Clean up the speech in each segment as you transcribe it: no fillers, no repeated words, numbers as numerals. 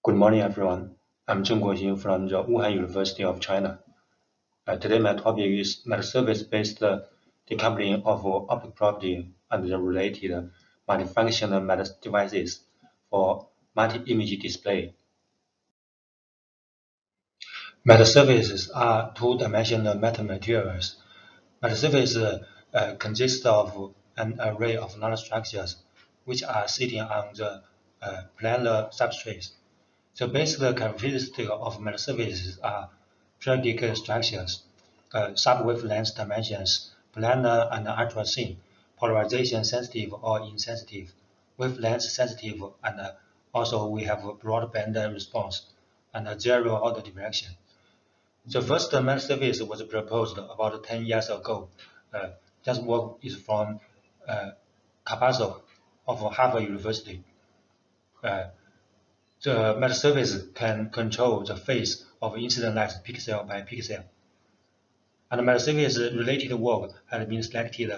Good morning, everyone. I'm Zheng Guoxing from the Wuhan University of China. Today, my topic is metasurface-based decoupling of optical property and the related multifunctional meta devices for multi-image display. Metasurfaces are two-dimensional metamaterials. Metasurface consists of an array of nanostructures which are sitting on the planar substrates. The basic characteristics of metasurfaces are periodic structures, sub-wavelength dimensions, planar and ultra-thin, polarization sensitive or insensitive, wavelength sensitive, and also we have a broadband response and a zero-order diffraction. The first metasurface was proposed about 10 years ago. This work is from Capasso of Harvard University. The metasurface can control the phase of incident light pixel by pixel. And metasurface-related work has been selected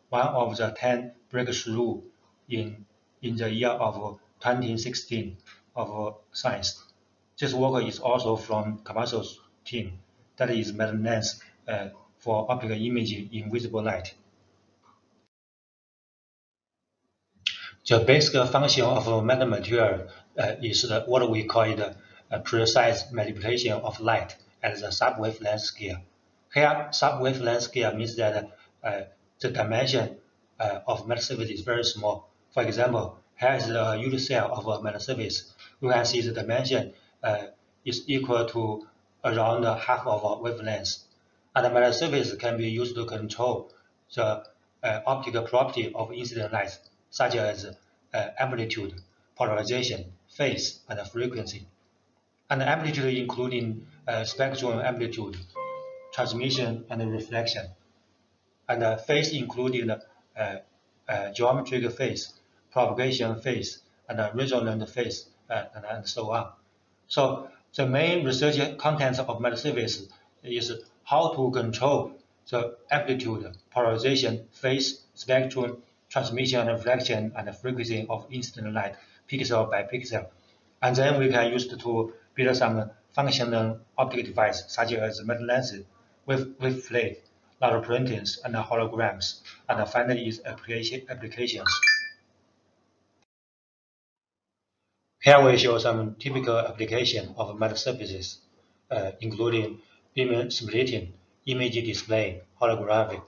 one of the 10 breakthroughs in the year of 2016 of science. This work is also from Capasso's team, that is meta-lens for optical imaging in visible light. The basic function of a metamaterial is what we call it a precise manipulation of light at the sub-wavelength scale. Here, sub-wavelength scale means that the dimension of metasurface is very small. For example, here is the unit cell of a metasurface. You can see the dimension is equal to around half of a wavelength. And the metasurface can be used to control the optical property of incident light, such as amplitude, polarization, phase, and frequency. And amplitude including spectrum amplitude, transmission and reflection. And phase including geometric phase, propagation phase, and resonant phase, and so on. So the main research content of metasurface is how to control the amplitude, polarization, phase, spectrum, transmission and reflection, and frequency of incident light pixel by pixel. And then we can use it to build some functional optical device such as meta-lenses, wave plate, laser printings, and holograms, and finally its applications. Here we show some typical application of metasurfaces, including beam splitting, image display, holographic,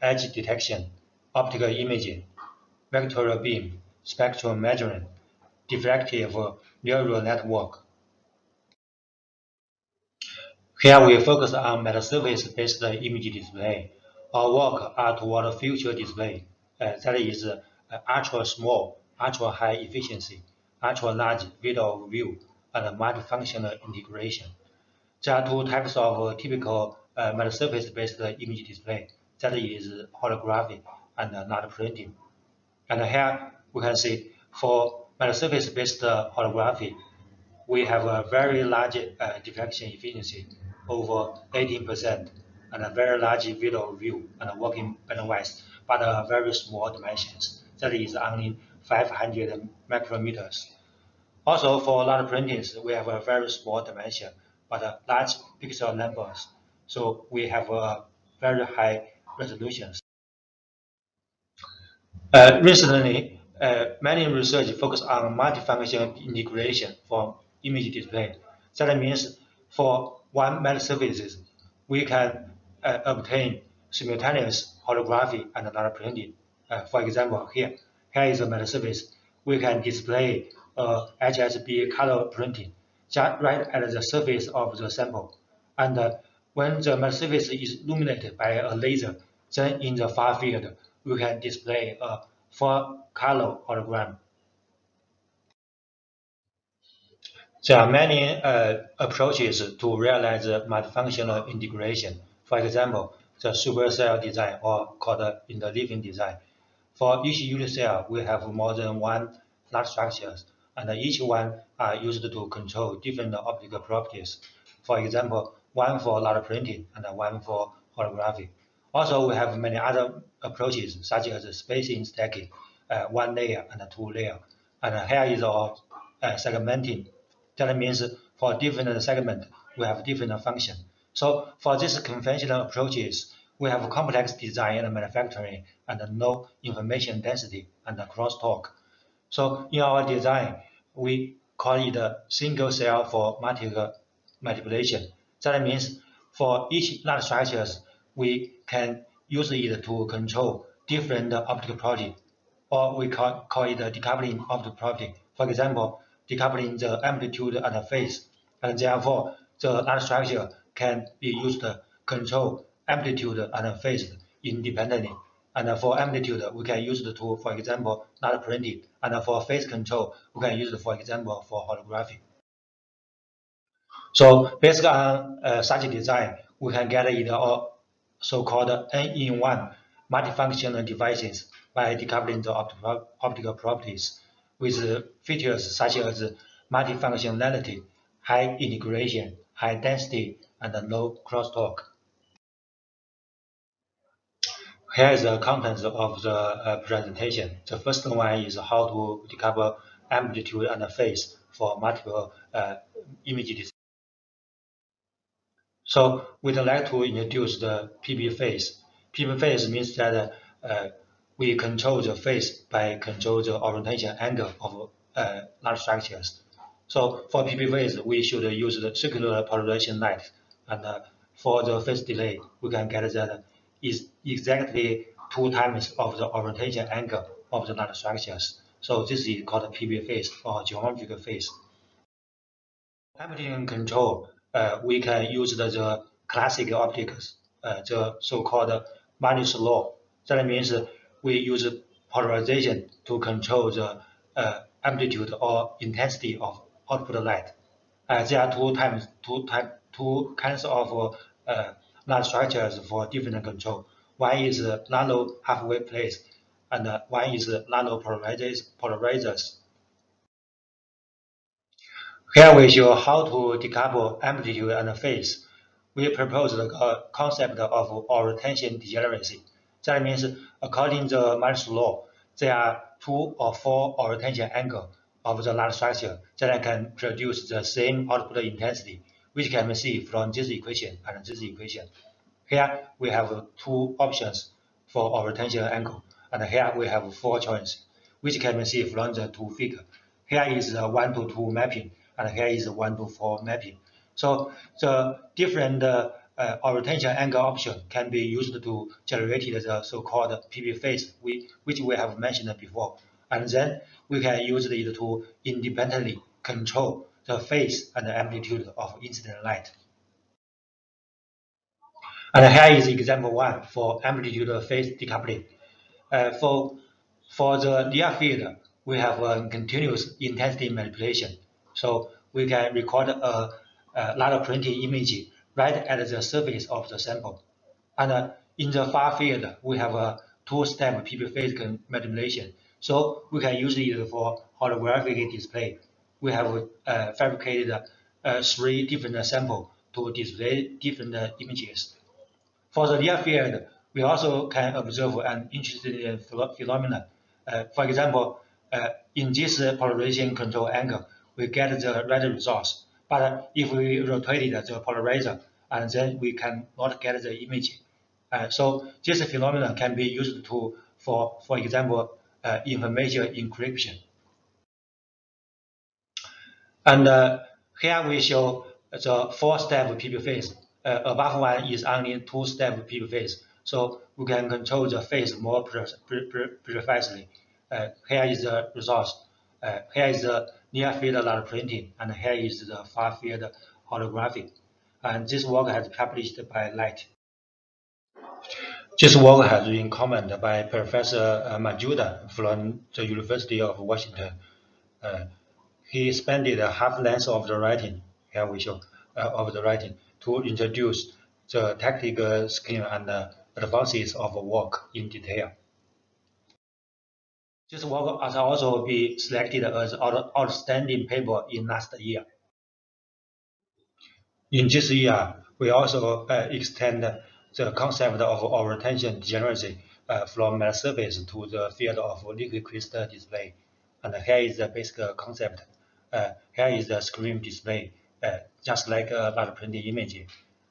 edge detection, optical imaging, vectorial beam, spectrum measurement, diffractive neural network. Here we focus on metasurface-based image display. Our work are toward future display, that is ultra-small, ultra-high efficiency, ultra-large field of view, and multifunctional integration. There are two types of typical metasurface-based image display, that is holography and not printing. And here we can see for metasurface-based holography, we have a very large diffraction efficiency, over 18%, and a very large field of view and working bandwidth, but very small dimensions. That is only 500 micrometers. Also, for large printings, we have a very small dimension, but large pixel numbers. So we have a very high resolutions. Recently, many research focus on multifunction integration for image display. That means for one metasurfaces, we can obtain simultaneous holography and laser printing. For example, here is a metasurface. We can display HSB color printing just right at the surface of the sample. And when the metasurface is illuminated by a laser, then in the far field, we can display a full-color hologram. There are many approaches to realize multifunctional integration. For example, the supercell design, or called interleaving design. For each unit cell, we have more than one large structures, and each one are used to control different optical properties. For example, one for laser printing and one for holography. Also, we have many other approaches, such as spacing stacking, one layer and two layer. And here is our segmenting That means for different segment, we have different function. So for these conventional approaches, we have complex design and manufacturing and low information density and crosstalk. So in our design, we call it a single cell for multiple manipulation. That means for each large structures, we can use it to control different optical property, or we call it a decoupling optical property. For example, decoupling the amplitude and the phase, and therefore the large structure can be used to control amplitude and phase independently. And for amplitude, we can use the tool, for example, not printed. And for phase control, we can use it, for example, for holography. So based on such a design, we can get it all so-called N-in-1 multifunctional devices by decoupling the optical properties with features such as multifunctionality, high integration, high density, and low crosstalk. Here is the contents of the presentation. The first one is how to decouple amplitude and phase for multiple images. So we'd like to introduce the PB phase. PB phase means that we control the phase by control the orientation angle of large structures. So for PB phase, we should use the circular polarization light, and for the phase delay, we can get that is exactly 2 times of the orientation angle of the large structures. So this is called PB phase or geometric phase. Amplitude control, we can use the classic optics, the so-called Magnus law. That means we use polarization to control the amplitude or intensity of output light. There are two kinds of large structures for different control. One is nano halfway place, and one is nano polarizers. Here we show how to decouple amplitude and phase. We propose the concept of orientation degeneracy. That means, according to the Magnus law, there are 2 or 4 orientation angles of the large structure that can produce the same output intensity, which can be seen from this equation and this equation. Here we have 2 options for orientation angle, and here we have 4 choices, which can be seen from the 2 figures. Here is the 1-to-2 mapping, and here is 1-to-4 mapping. So the different orientation angle option can be used to generate the so-called PB phase, which we have mentioned before. And then we can use it to independently control the phase and the amplitude of incident light. And here is example 1 for amplitude phase decoupling. For the near field, we have a continuous intensity manipulation. So we can record a ladder printing image right at the surface of the sample. And in the far field, we have a 2-step PB phase manipulation. So we can use it for holographic display. We have fabricated 3 different samples to display different images. For the near field, we also can observe an interesting phenomenon. For example, in this polarization control angle, we get the red results. But if we rotate the polarizer, and then we cannot get the image. So this phenomenon can be used for example, information encryption. And here we show the 4-step PB phase. Above one is only 2-step PB phase. So we can control the phase more precisely. Here is the results. Here is the near field ladder printing, and here is the far field holographic. And this work has been published by Light. This work has been commented by Professor Majuda from the University of Washington. He spent the half length of the writing, here we show, of the writing, to introduce the tactical scheme and advances of work in detail. This work has also been selected as outstanding paper in last year. In this year, we also extend the concept of orientation degeneracy from metal surface to the field of liquid crystal display. And here is the basic concept. here is the screen display, just like a large printed image.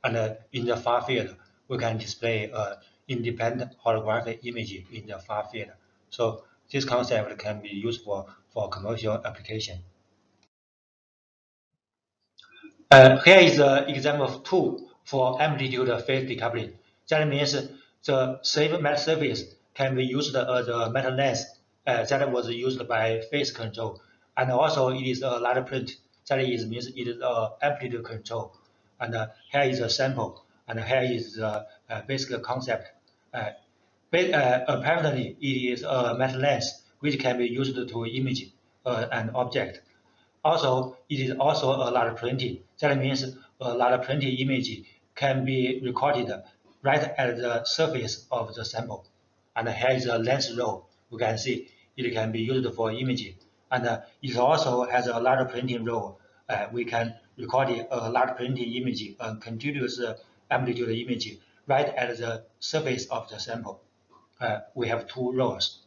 And in the far field, we can display independent holographic image in the far field. So this concept can be useful for commercial application. Here is an example 2 for amplitude phase decoupling. That means the same metal surface can be used as a metal lens that was used by phase control, and also it is a light print. That is means it is amplitude control. And here is a sample, and here is the basic concept. Apparently, it is a metal lens which can be used to image an object. Also, it is also a large printing. That means a large printing image can be recorded right at the surface of the sample. And here is a lens roll. You can see it can be used for imaging. And it also has a large printing roll. We can record a large printing image, a continuous amplitude image, right at the surface of the sample. We have two rolls.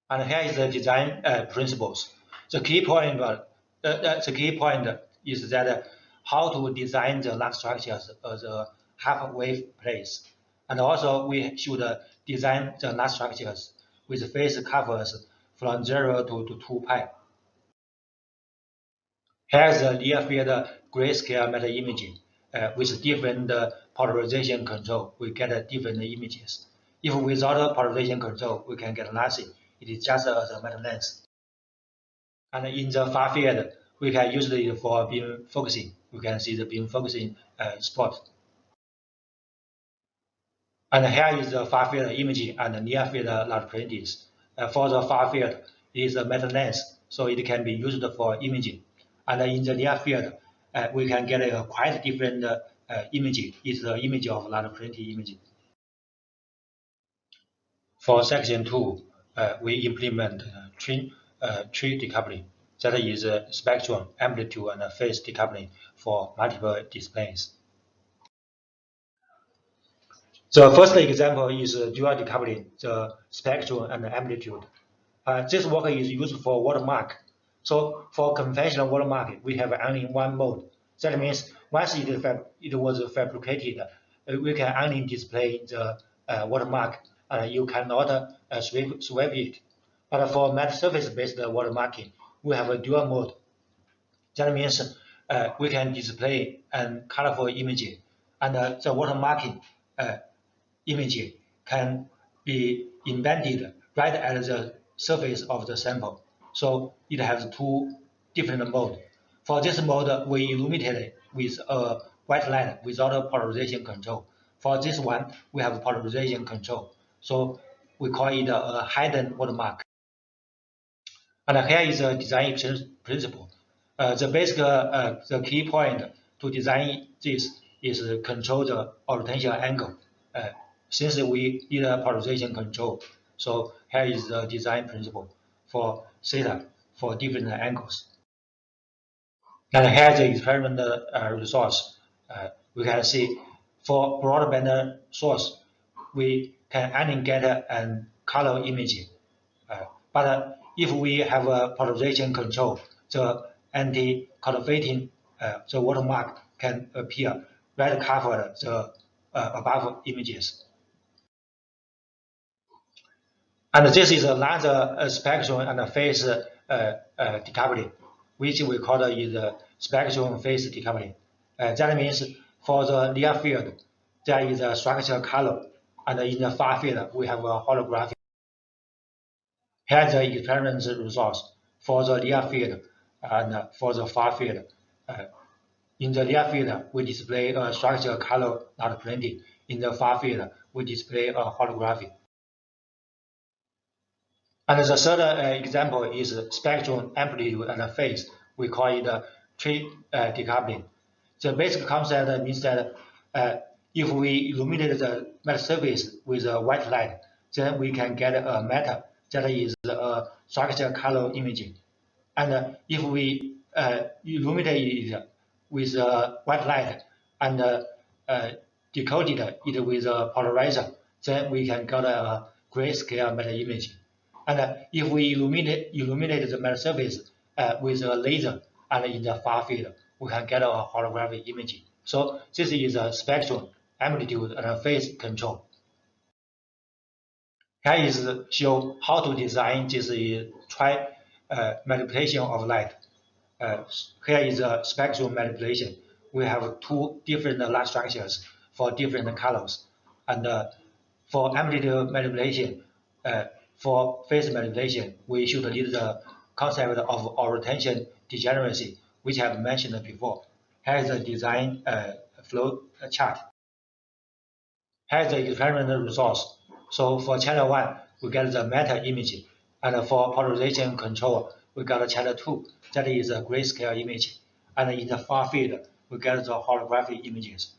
And here is the design principles. The key point, is that how to design the log structures as a half-wave place, and also we should design the log structures with phase covers from 0 to 2 pi. Here is the near field grayscale metal imaging with different polarization control. We get different images. If without polarization control, we can get nothing. It is just as a metal lens. And in the far field, we can use it for beam focusing. You can see the beam focusing spot. And here is the far field imaging and near field large printings. For the far field, it is a metal lens, so it can be used for imaging. And in the near field, we can get a quite different image. It's the image of large printing imaging. For section 2, we implement tree decoupling. That is spectrum, amplitude, and phase decoupling for multiple displays. The first example is dual decoupling, the spectrum and amplitude. This work is used for watermark. So for conventional watermark, we have only one mode. That means once it was fabricated, we can only display the watermark. You cannot swipe it. But for metal surface-based watermarking, we have a dual mode. That means we can display a colorful image, and the watermarking image can be embedded right at the surface of the sample. So it has two different modes. For this mode, we illuminate it with a white light without polarization control. For this one, we have polarization control. So we call it a hidden watermark. And here is a design principle. The key point to design this is control the orientation angle. Since we need a polarization control, so here is the design principle for theta for different angles. And here is the experiment results. We can see for broadband source, we can only get a color image. But if we have a polarization control, the anti-counterfeiting, the watermark can appear right cover the above images. And this is another spectrum and phase decoupling, which we call the spectrum phase decoupling. That means for the near field, there is a structural color, and in the far field, we have a holographic. Here are the experiment results for the near field and for the far field. In the near field, we display a structural color not printed. In the far field, we display a holographic. And the third example is spectrum, amplitude, and phase. We call it tree decoupling. The basic concept means that if we illuminate the metal surface with a white light, then we can get a metal that is a structural color imaging. And if we illuminate it with a white light and decoded it with a polarizer, then we can get a grayscale metal image. And if we illuminate the metal surface with a laser, and in the far field, we can get a holographic image. So this is a spectrum, amplitude, and phase control. Here is show how to design this manipulation of light. Here is a spectrum manipulation. We have two different light structures for different colors. And for amplitude manipulation, for phase manipulation, we should need the concept of orientation degeneracy, which I have mentioned before. Here is a design flow chart. Here is the experimental results. So for channel 1, we get the meta image. And for polarization control, we got channel 2. That is a grayscale image. And in the far field, we get the holographic images.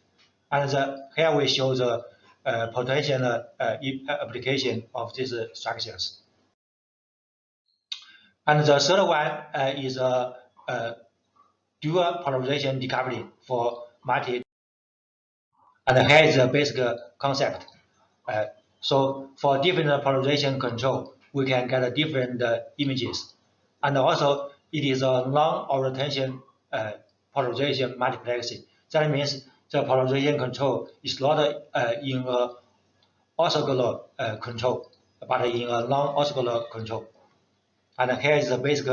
And here we show the potential application of these structures. And the third one is a dual polarization decoupling for multi. And here is the basic concept. So for different polarization control, we can get different images. And also, it is a non-orientation polarization multiplexing. That means the polarization control is not in a orthogonal control, but in a non-orthogonal control. And here is the basic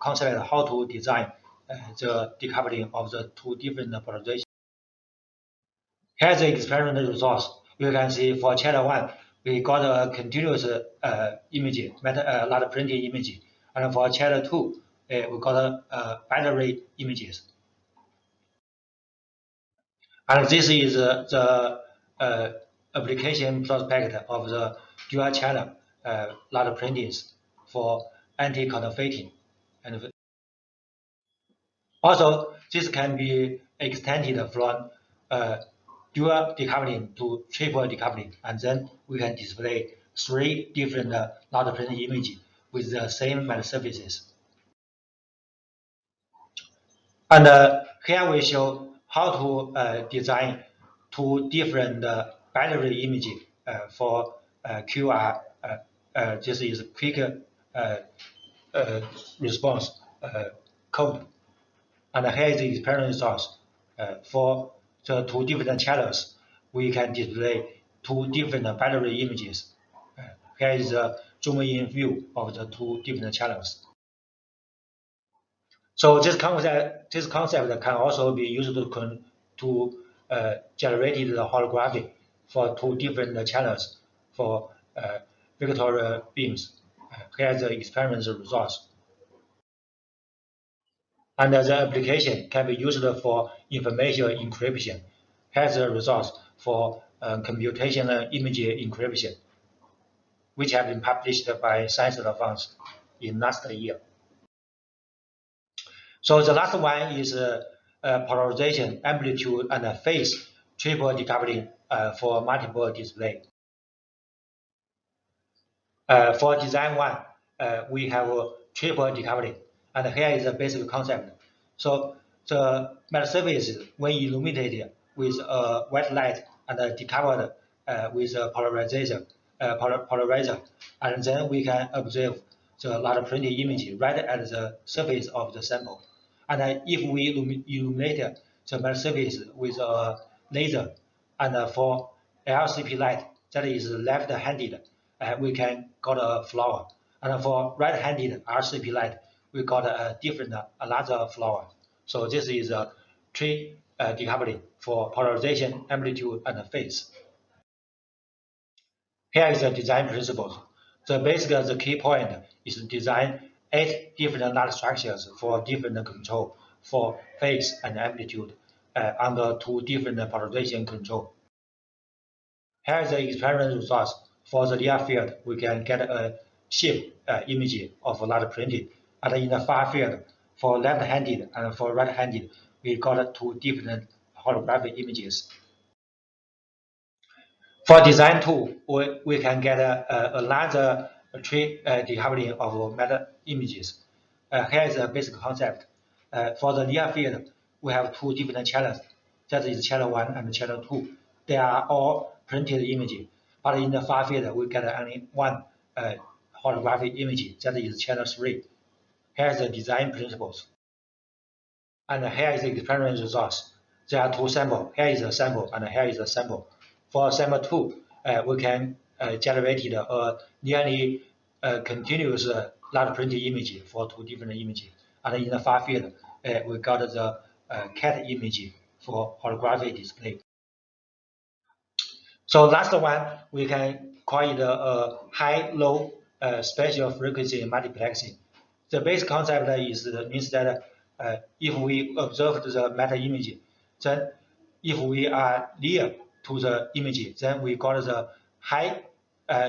concept of how to design the decoupling of the two different polarizations. Here's the experimental results. You can see for channel 1, we got a continuous image, light printing image. And for channel 2, we got binary images. And this is the application prospect of the dual channel light printings for anti-counterfeiting. And also, this can be extended from dual decoupling to triple decoupling, and then we can display 3 different light printing images with the same matte surfaces. And here we show how to design 2 different binary images for QR. This is quick response code. And here is the experimental results. For the 2 different channels, we can display 2 different binary images. Here is a zoom-in view of the 2 different channels. So this concept can also be used to generate the holographic for 2 different channels for vector beams. Here is the experimental results. And the application can be used for information encryption. Here's the results for computational image encryption, which have been published by Science Advance in last year. So the last one is polarization, amplitude, and phase triple decoupling for multiple display. For design 1, we have triple decoupling, and here is the basic concept. So the matte surface, when illuminated with a white light and decoupled with a polarizer, and then we can observe the light printed image right at the surface of the sample. And if we illuminate the matte surface with a laser, and for LCP light that is left-handed, we can got a flower. And for right-handed RCP light, we got a different another flower. So this is a tree decoupling for polarization, amplitude, and phase. Here is the design principles. The key point is to design 8 different light structures for different control for phase and amplitude under 2 different polarization control. Here is the experimental results. For the near field, we can get a shape image of light printed. And in the far field, for left-handed and for right-handed, we got 2 different holographic images. For design 2, we can get a larger tree decoupling of matte images. Here is a basic concept. For the near field, we have 2 different channels. That is channel 1 and channel 2. They are all printed images. But in the far field, we get only 1 holographic image. That is channel 3. Here is the design principles. And here is the experiment results. There are two samples. Here is a sample, and here is a sample. For sample 2, we can generate a nearly continuous large printed image for two different images. And in the far field, we got the cat image for holographic display. So last one, we can call it a high-low spatial frequency multiplexing. The basic concept means that if we observe the meta image, then if we are near to the image, then we got the high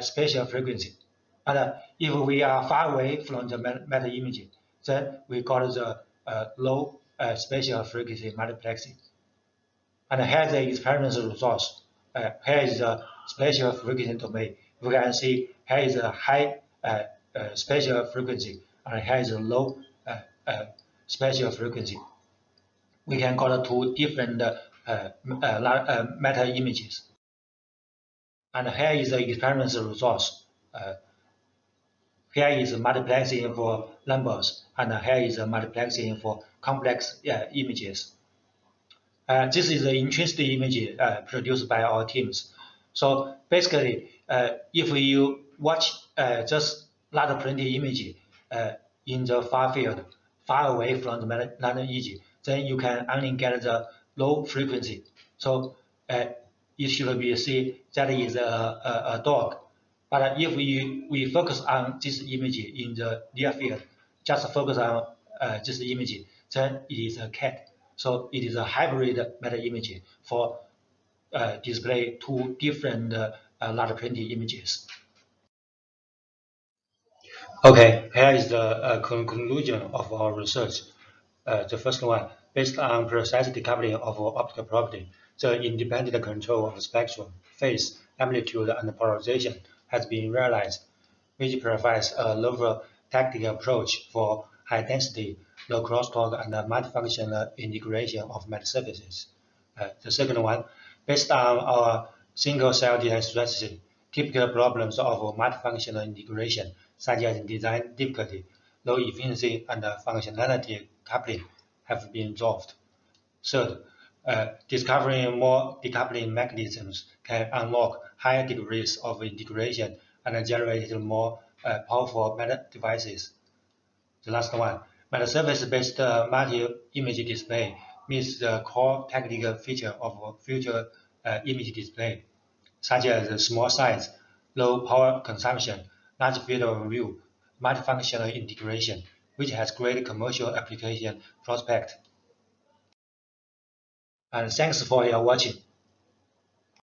spatial frequency. And if we are far away from the meta image, then we got the low spatial frequency multiplexing. And here is the experiment results. Here is the spatial frequency domain. We can see here is a high spatial frequency, and here is a low spatial frequency. We can got two different meta images. And here is the experiment results. Here is multiplexing for numbers, and here is multiplexing for complex images. This is an interesting image produced by our teams. So basically, if you watch just large printed image in the far field, far away from the large image, then you can only get the low frequency. So it should be see that is a dog. But if we focus on this image in the near field, just focus on this image, then it is a cat. So it is a hybrid meta image for display two different large printed images. Okay, here is the conclusion of our research. The first one, based on precise decoupling of optical property, the independent control of spectrum, phase, amplitude, and polarization has been realized, which provides a novel tactical approach for high-density, low crosstalk, and multifunctional integration of meta surfaces. The second one, based on our single-cell design strategy, typical problems of multifunctional integration, such as design difficulty, low efficiency, and functionality coupling, have been resolved. Third, discovering more decoupling mechanisms can unlock higher degrees of integration and generate more powerful meta devices. The last one, meta-surface-based multi-image display meets the core technical feature of future image display, such as small size, low power consumption, large field of view, multifunctional integration, which has great commercial application prospect. And thanks for your watching.